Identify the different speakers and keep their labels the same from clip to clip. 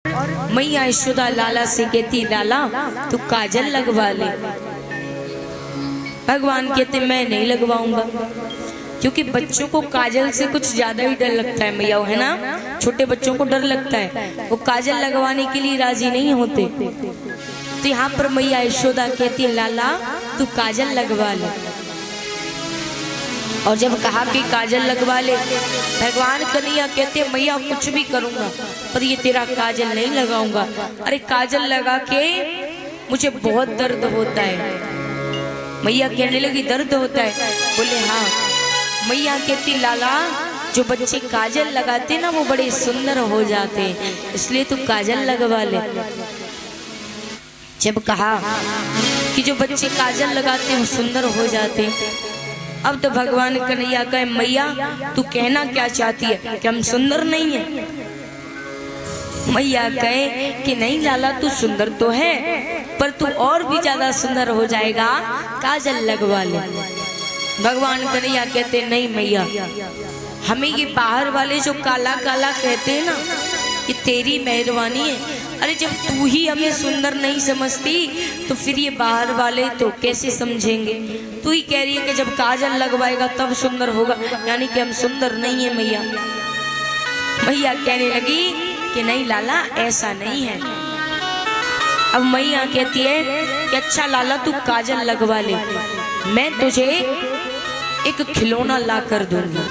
Speaker 1: मैया यशोदा लाला से कहती लाला तू काजल लगवा ले। भगवान कहते मैं नहीं लगवाऊंगा, क्योंकि बच्चों को काजल से कुछ ज्यादा ही डर लगता है मैया, है ना। छोटे बच्चों को डर लगता है, वो काजल लगवाने के लिए राजी नहीं होते। तो यहाँ पर मैया यशोदा कहती लाला तू काजल लगवा ले। और जब कहा कि काजल लगवा ले, भगवान कन्हैया कहते मैया कुछ भी करूंगा पर ये तेरा काजल नहीं लगाऊंगा। अरे काजल लगा के मुझे बहुत दर्द होता है। मैया कहने लगी दर्द होता है? बोले हाँ। मैया कहती लाला जो बच्चे काजल लगाते ना वो बड़े सुंदर हो जाते हैं, इसलिए तू काजल लगवा ले। जब कहा कि जो बच्चे काजल लगाते हैं वो सुंदर हो जाते हैं, अब तो भगवान कन्हैया कहे मैया तू कहना क्या चाहती है कि हम सुंदर नहीं है? मैया कहे कि नहीं लाला तू सुंदर तो है पर तू और भी ज्यादा सुंदर हो जाएगा, काजल लगवा ले। भगवान कन्हैया कहते नहीं मैया, हमें ये बाहर वाले जो काला काला कहते हैं ना कि तेरी मेहरबानी है। अरे जब तू ही हमें सुंदर नहीं समझती तो फिर ये बाहर वाले तो कैसे समझेंगे? तू ही कह रही है कि जब काजल लगवाएगा तब सुंदर होगा, यानी कि हम सुंदर नहीं है मैया। मैया कहने लगी कि नहीं लाला ऐसा नहीं है। अब मैया कहती है कि अच्छा लाला तू काजल लगवा ले, मैं तुझे एक खिलौना ला कर दूंगी।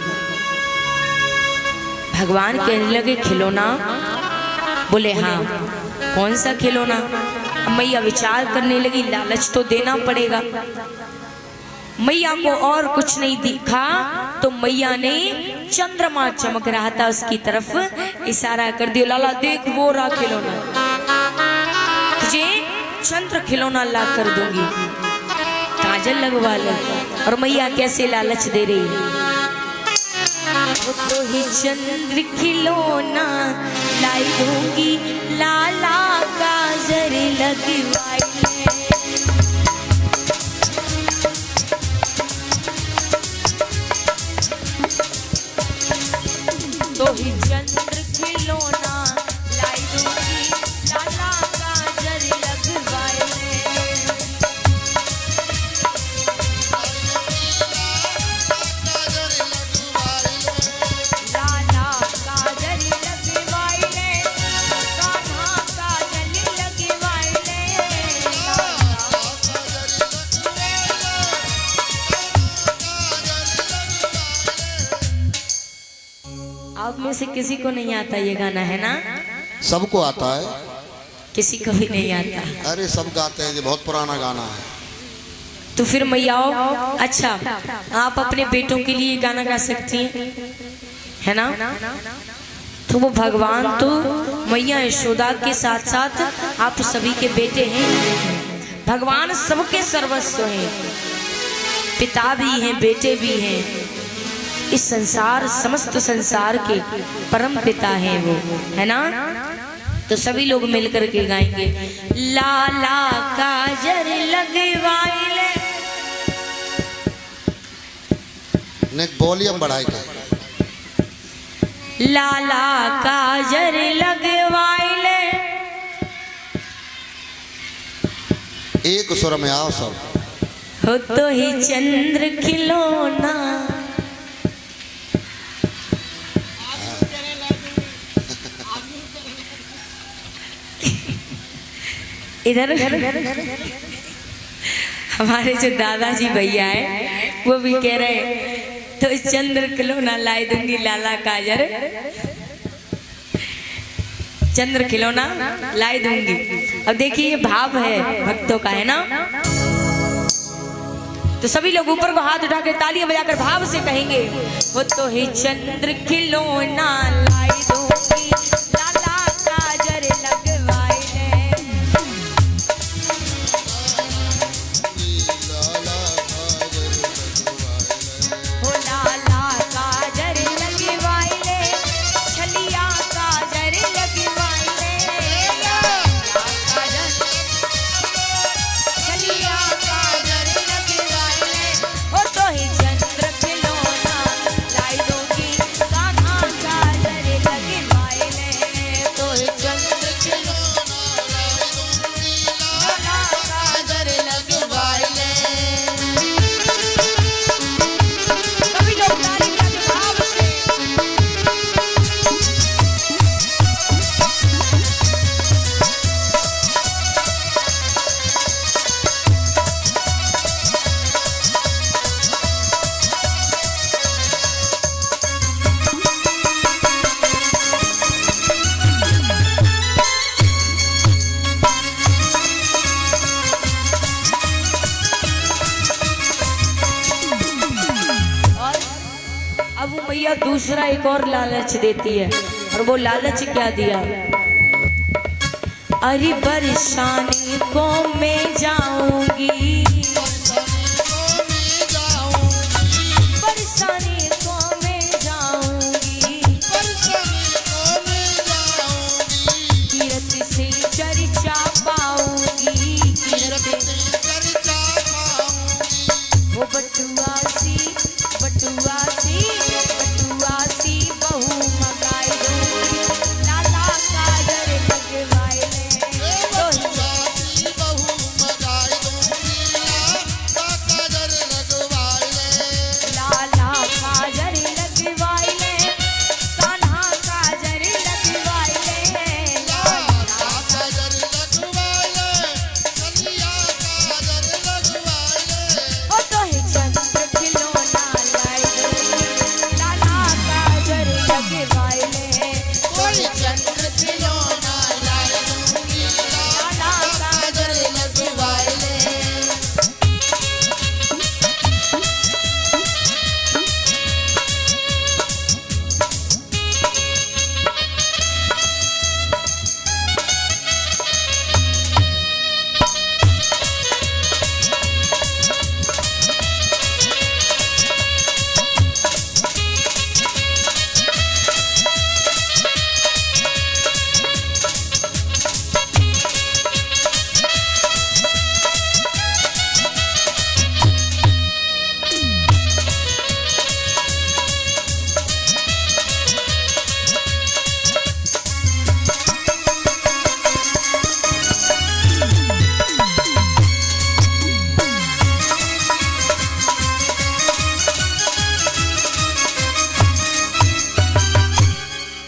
Speaker 1: भगवान कहने लगे खिलौना? बोले हाँ। कौन सा खिलौना? मैया विचार करने लगी लालच तो देना पड़ेगा। मैया को और कुछ नहीं दिखा तो मैया ने चंद्रमा चमक रहा था उसकी तरफ इशारा कर दिया, लाला देख वो रहा खिलौना, तुझे चंद्र खिलौना ला कर दूंगी, काजल लगवा ले। और मैया कैसे लालच दे रही है, तो ही चंद्र खिलौना लाई दूंगी, लाला काजल लगवाई ले। तो ही चंद्र खिलौना लाई दूंगी, लाला काजल लगवाई ले। लाला काजल लगवाई ले, कान्हा काजल लगवाई ले। आप में से किसी को नहीं आता ये गाना, है ना?
Speaker 2: सबको आता है,
Speaker 1: किसी को भी नहीं आता।
Speaker 2: अरे सब गाते हैं, ये बहुत पुराना गाना है।
Speaker 1: तो फिर मैयाओ अच्छा आप अपने बेटों के लिए गाना गा सकती हैं, है ना? तो वो भगवान तो मैया यशोदा के साथ साथ आप सभी के बेटे हैं। भगवान सबके सर्वस्व हैं, पिता भी हैं बेटे भी हैं। इस संसार समस्त संसार के परम पिता हैं वो, है ना? तो सभी लोग मिलकर के गाएंगे लाला काजल लगवाई ले।
Speaker 2: ने वॉल्यूम बढ़ाई के
Speaker 1: लाला काजल लगवाई ले।
Speaker 2: एक सुर में आओ सब।
Speaker 1: हो तो ही चंद्र खिलौना। इधर हमारे जो दादाजी भैया है वो भी कह रहे तो इस चंद्र खिलौना लाई दूंगी, लाला काजल चंद्र खिलौना लाई दूंगी। अब देखिए ये भाव है भक्तों का, है ना? तो सभी लोग ऊपर को हाथ उठा के तालियां बजाकर भाव से कहेंगे वो तो ही चंद्र खिलौना लाई दूंगी, लाला काजल लगवाई ले। हो लाला काजल लगवाई ले, छलिया काजल लगवाई ले। छलिया काजल लगवाई ले। हो तो ही चंद्र खिलौना लाई दूंगी, कान्हा काजल लगवाई ले। दूसरा एक और लालच देती है, और वो लालच क्या दिया? अरे बरसाने को मैं जाऊंगी, बरसाने को मैं जाऊंगी, कीरत से चर्चा पाऊंगी, वो बटुआ सी बहू मगाई दूंगी, लाला काजर लगवाए लाला काजर लगवाए ले, कान्हा काजर लगवाए ओ तो है चंद्र खिलौना लाई दूंगी, लाला काजर लगवाए ले, कोई चंद्र खिलौना लाई दूंगी, लाला काजर लगवाए ले।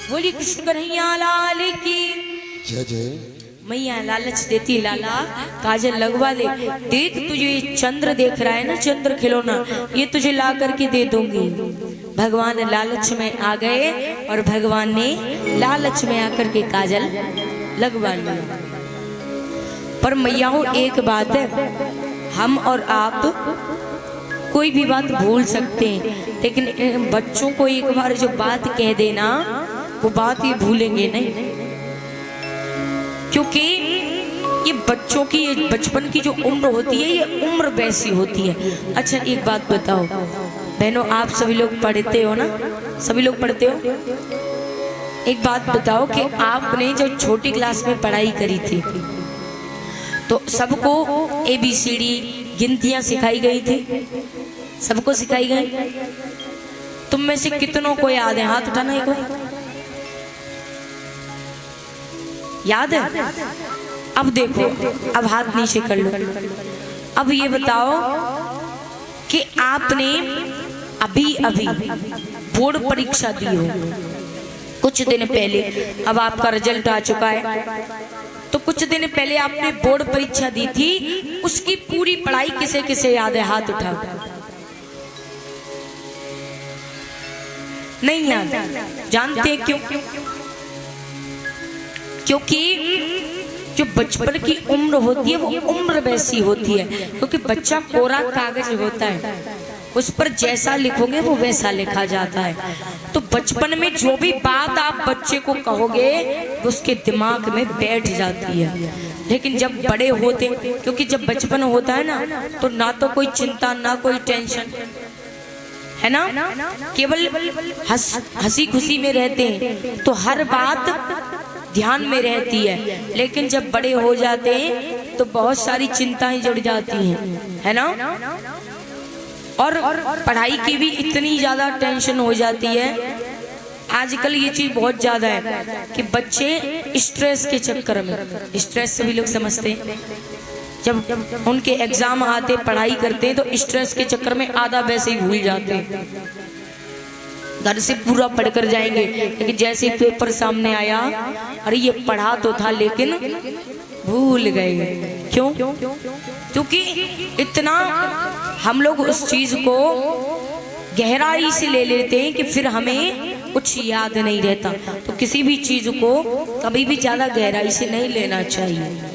Speaker 1: बोली कृष्ण कन्हैया लाल की।
Speaker 2: जय जय।
Speaker 1: मैया लालच देती, लाला काजल लगवा ले, देख तुझे ये चंद्र देख रहा है ना, चंद्र खिलौना, ये तुझे ला करके दे दूंगी। भगवान लालच में आ गए और भगवान ने लालच में आकर के काजल लगवा लिया। पर मैया हो एक बात है, हम और आप कोई भी बात भूल सकते हैं, लेकिन बच्चों को एक बार जो बात कह देना, वो बात ये भूलेंगे नहीं, क्योंकि ये बच्चों की, ये बचपन की जो उम्र होती है, ये उम्र वैसी होती है। अच्छा एक बात बताओ बहनों, आप सभी लोग पढ़ते हो ना, सभी लोग पढ़ते हो, एक बात बताओ कि आपने जो छोटी क्लास में पढ़ाई करी थी तो सबको ABCD गिनतियां सिखाई गई थी, सबको सिखाई गई। तुम में से कितनों को याद है? हाथ उठाना एक बार। याद है? अब देखो, अब हाथ नीचे कर लो। अब ये बताओ कि आपने अभी अभी बोर्ड परीक्षा दी हो कुछ दिन पहले, अब आपका रिजल्ट आ चुका है, तो कुछ दिन पहले आपने बोर्ड परीक्षा दी थी, उसकी पूरी पढ़ाई किसे किसे याद है? हाथ उठाओ। नहीं याद? जानते हैं क्यों? क्योंकि जो बचपन की उम्र होती है वो उम्र वैसी होती है, क्योंकि बच्चा कोरा कागज होता है, उस पर जैसा लिखोगे वो वैसा लिखा जाता है। तो बचपन में जो भी बात आप बच्चे को कहोगे वो उसके दिमाग में बैठ जाती है। लेकिन जब बड़े होते, क्योंकि जब बचपन होता है ना, तो ना तो कोई चिंता ना कोई टेंशन है ना, केवल हंसी खुशी में रहते हैं, तो हर बात ध्यान में रहती है। लेकिन जब बड़े हो जाते हैं तो बहुत सारी चिंताएं जुड़ जाती हैं, है ना, और पढ़ाई की भी इतनी ज्यादा टेंशन हो जाती है। आजकल ये चीज बहुत ज्यादा है कि बच्चे स्ट्रेस के चक्कर में, स्ट्रेस सभी लोग समझते हैं, जब उनके एग्जाम आते, पढ़ाई करते हैं, तो स्ट्रेस के चक्कर में आधा वैसे ही भूल जाते हैं। घर से पूरा पढ़कर जाएंगे, लेकिन जैसे पेपर सामने आया, अरे ये पढ़ा तो था लेकिन भूल गए। क्यों? क्योंकि इतना हम लोग उस चीज को गहराई से ले लेते हैं कि फिर हमें कुछ याद नहीं रहता। तो किसी भी चीज को कभी भी ज्यादा गहराई से नहीं लेना चाहिए।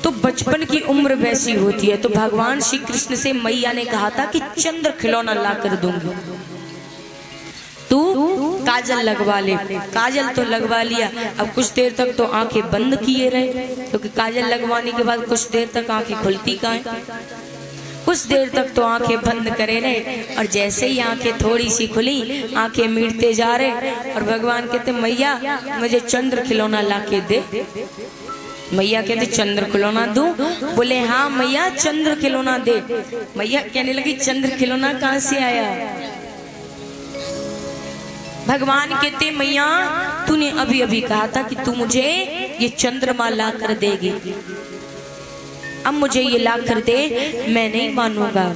Speaker 1: तो बचपन की उम्र वैसी होती है। तो भगवान श्री कृष्ण से मैया ने कहा था कि चंद्र खिलौना ला कर दूंगी। तू काजल लगवा ले। काजल तो लगवा लिया, अब कुछ देर तक तो आंखें बंद किए रहे, क्योंकि काजल लगवाने के बाद कुछ देर तक आंखें खुलती कहाँ है। कुछ देर तक तो आंखें बंद करे रहे, और जैसे ही आंखें थोड़ी सी खुली, आंखें मीटते जा रहे, और भगवान कहते मैया मुझे चंद्र खिलौना ला के दे। मैया कहते चंद्र खिलौना दूं? बोले हाँ मैया चंद्र खिलौना दे। मैया कहने लगी चंद्र खिलौना कहाँ से आया? भगवान कहते मैया तूने अभी अभी कहा था कि तू मुझे ये चंद्रमा ला कर देगी, अब मुझे ये ला कर दे, मैं नहीं मानूंगा।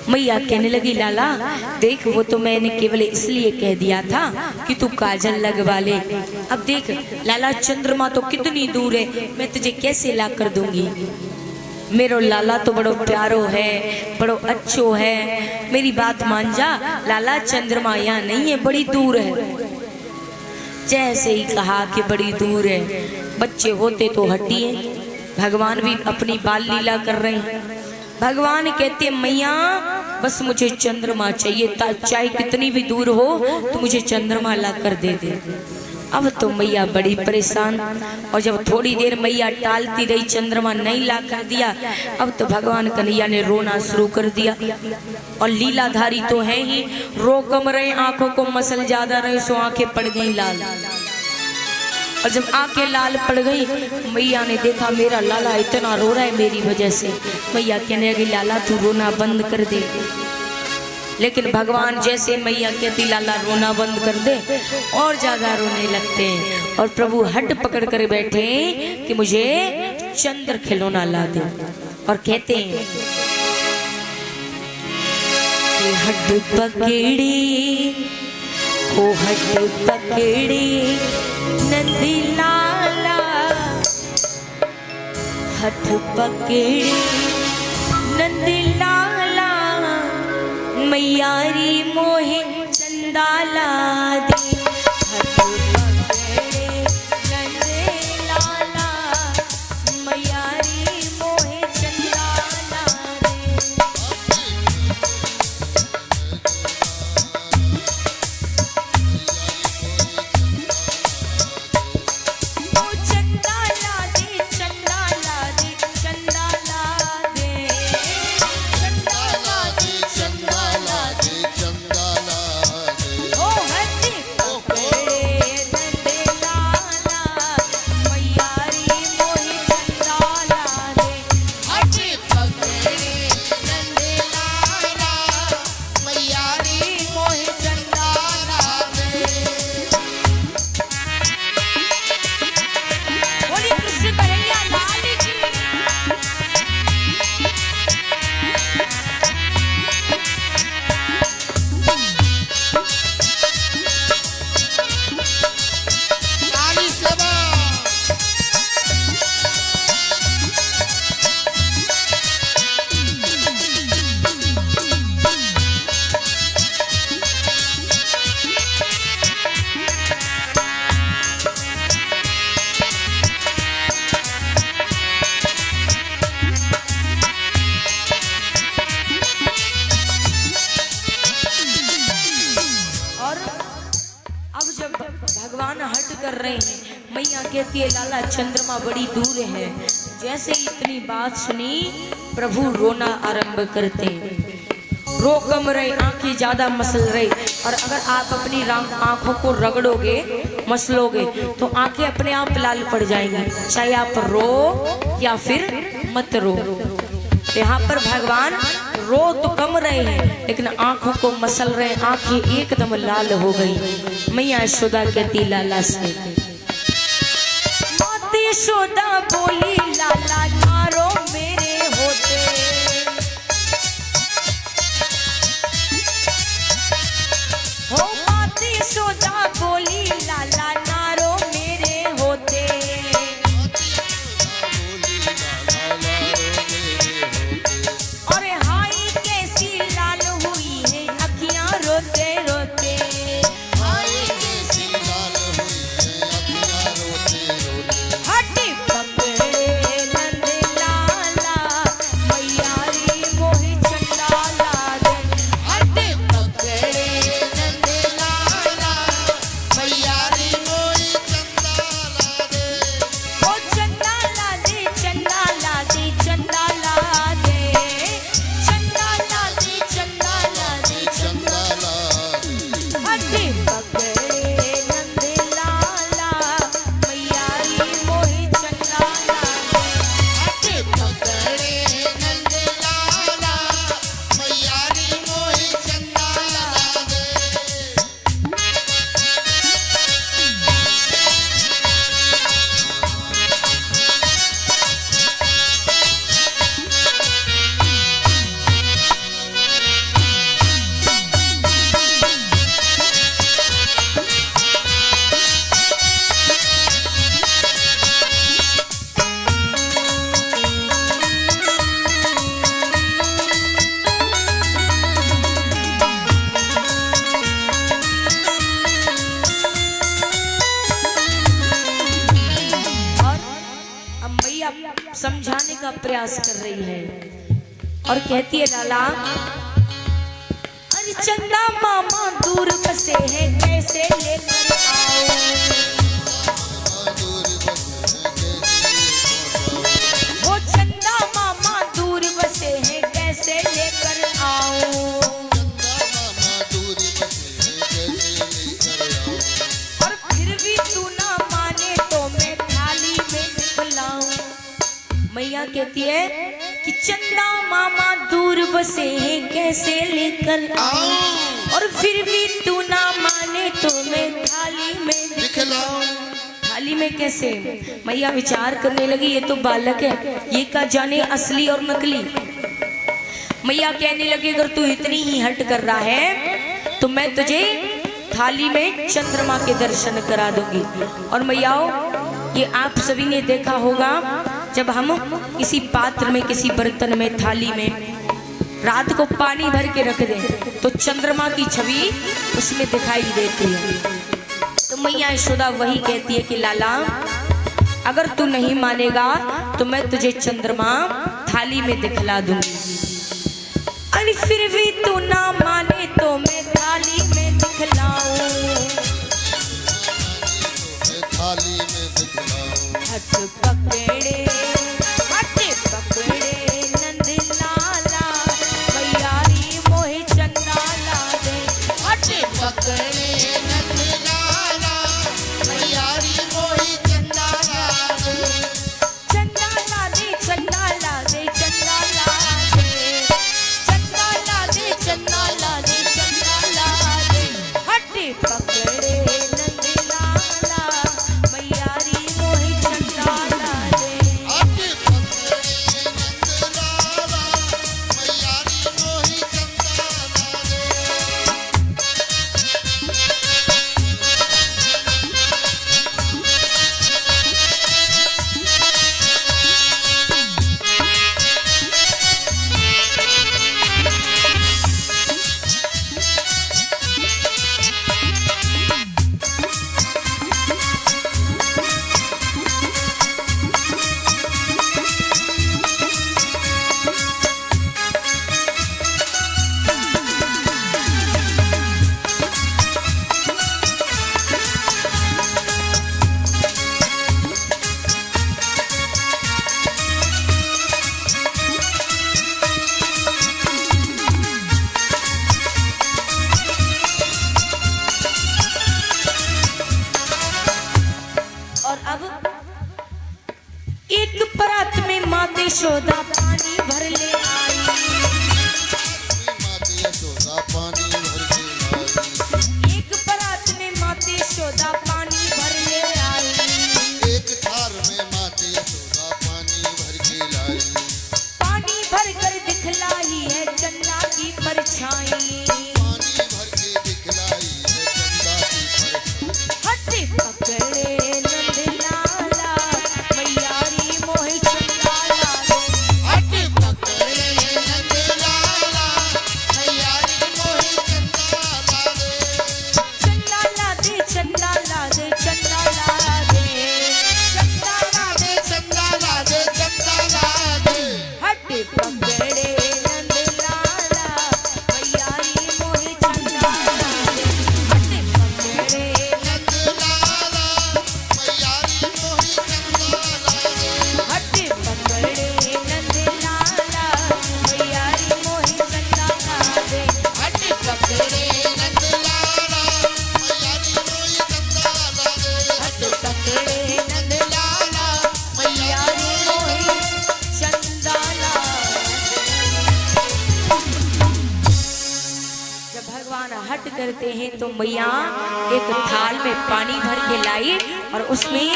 Speaker 1: मैया कहने लगी लाला देख, वो तो मैंने केवल इसलिए कह दिया था कि तू काजल लगवा ले। अब देख लाला चंद्रमा तो कितनी दूर है, मैं तुझे कैसे ला कर दूंगी। मेरो लाला तो बड़ो प्यारो है, बड़ो अच्छो है, मेरी बात मान जा। लाला चंद्रमा यहाँ नहीं है, बड़ी दूर है। जैसे ही कहा कि बड़ी दूर है, बच्चे होते तो हटिए, भगवान भी अपनी बाल लीला कर रहे हैं। भगवान कहते मैया बस मुझे चंद्रमा चाहिए, चाहे कितनी भी दूर हो तो मुझे चंद्रमा ला कर दे दे। अब तो मैया बड़ी परेशान, और जब थोड़ी देर मैया टालती रही, चंद्रमा नहीं ला कर दिया, अब तो भगवान कन्हैया ने रोना शुरू कर दिया। और लीलाधारी तो है ही, रो कम रहे, आंखों को मसल ज्यादा रहे, सो आंखें पड़ गई लाल। और जब आंखें लाल पड़ गई, मैया ने देखा मेरा लाला इतना रो रहा है मेरी वजह से। मैया कहने लगी लाला तू रोना बंद कर दे। लेकिन भगवान जैसे मैया कहती लाला रोना बंद कर दे, और ज्यादा रोने लगते हैं। और प्रभु हट पकड़ कर बैठे कि मुझे चंद्र खिलौना ला दे। और कहते हैं कि हट पकड़ी हो हट पकड़ी नंदी लाला, हट पकड़ी नंदी लाला, मैयारी मोहे चंदाला दे। हट पकड़े नंदे लाला, मैयारी मोहे चंदाला दे। ओ चंदाला दे, चंदाला दे, चंदाला दे, चंदाला दे, चंदाला दे,
Speaker 2: चंदाला दे।
Speaker 1: ओ हट पकड़े नंदे लाला, मैयारी मोहे चंदाला दे।
Speaker 3: हट पकड़े नंदे लाला, मैयारी मोहे चंदाला दे।
Speaker 1: बोली कृष्ण कन्हैया लाल की।
Speaker 3: काली सेवा
Speaker 1: और अब जब भगवान हट कर रहे हैं, मैया कहती है लाला चंद्रमा बड़ी दूर है। जैसे ही इतनी बात सुनी, प्रभु रोना आरंभ करते हैं। रो कम रहे, आंखें ज्यादा मसल रहे। और अगर आप अपनी आंखों को रगड़ोगे, मसलोगे, तो आंखें अपने आप लाल पड़ जाएंगी, चाहे आप रो या फिर मत रो। यहाँ पर भगवान रो तो कम रहे हैं, लेकिन आंखों को मसल रहे, आंखें एकदम लाल हो गई। मैया यशोदा कहती लाला से, माता यशोदा बोली लाला नारो मेरे होते। हो माता यशोदा बोली लाला नारो मेरे होते। अरे हाय कैसी लाल हुई है अखियां रोते रोते।
Speaker 3: हाय कैसी लाल हुई है अखियां रोते रोते।
Speaker 1: हट पकड़े नंद लाला, समझाने का प्रयास कर रही है और कहती है लाला, अरे चंदा मामा दूर बसे हैं कैसे लेकर आओ। वो चंदा मामा दूर बसे हैं कैसे लेकर आओ। और फिर भी तू ना माने तो मैं थाली में दिखलाऊं। मैया कहती है कि चंदा मामा दूर बसे हैं कैसे लेकर आओ। और फिर भी तू ना माने तो मैं थाली में दिखलाऊं। थाली में कैसे? मैया विचार करने लगी, ये तो बालक है, ये का जाने असली और नकली। मैया कहने लगी, अगर तू इतनी ही हट कर रहा है तो मैं तुझे थाली में चंद्रमा के दर्शन करा दूंगी। और मैयाओ, ये आप सभी ने देखा होगा, जब हम किसी पात्र में, किसी बर्तन में, थाली में रात को पानी भर के रख दें तो चंद्रमा की छवि उसमें दिखाई देती है। तो मैया यशोदा वही कहती है कि लाला, अगर तू नहीं मानेगा तो मैं तुझे चंद्रमा थाली में दिखला दूंगी। अरे फिर भी तू ना माने तो मैं थाली में दिखलाऊं।
Speaker 2: थाली में दिखलाऊं।
Speaker 1: हट पकड़े नंद लाला, मैयारी मोहे चंदा ला दे। हट पकड़े एक परात में माते यशोदा पानी भर ले आई। एक परात में माते यशोदा पानी भर ले आई।
Speaker 2: एक थार में माते यशोदा पानी भर के लाई।
Speaker 1: पानी भर कर दिखलाई है चंदा की परछाई।
Speaker 2: पानी भर के दिखलाई है चंदा की परछाई।
Speaker 1: हट पकड़े नंद लाला, मैयारी मोहे चंदा ला दे।
Speaker 3: हट पकड़े नंद लाला, मैयारी मोहे चंदा ला दे।
Speaker 1: चंदा ला दे, चंदा ला दे, चंदा ला दे, चंदा ला दे,
Speaker 3: चंदा ला दे।
Speaker 1: हट पकड़े नंद लाला, मैयारी मोहे चंदा ला दे। हट पकड़े
Speaker 3: नंद लाला, मैयारी मोहे चंदा ला दे।
Speaker 1: हट पकड़े नंद लाला, मैयारी मोहे चंदा ला दे।
Speaker 3: हट पकड़े नंद लाला, मैयारी मोहे चंदा ला दे।
Speaker 1: हट पकड़े नंद लाला, मैयारी मोहे चंदा ला दे। जब भगवान हट करते हैं तो मैया एक थाल में पानी भर के लाई और उसमें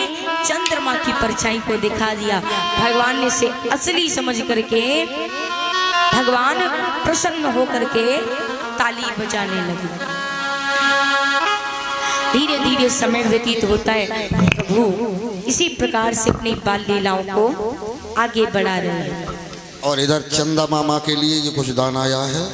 Speaker 1: चंद्रमा की परछाई को दिखा दिया। भगवान ने से असली समझ करके भगवान प्रसन्न होकर के ताली बजाने लगे। धीरे धीरे समय व्यतीत होता है, प्रभु इसी प्रकार से अपनी बाल लीलाओं को आगे बढ़ा रहे हैं।
Speaker 2: और इधर चंदा मामा के लिए ये कुछ दान आया है।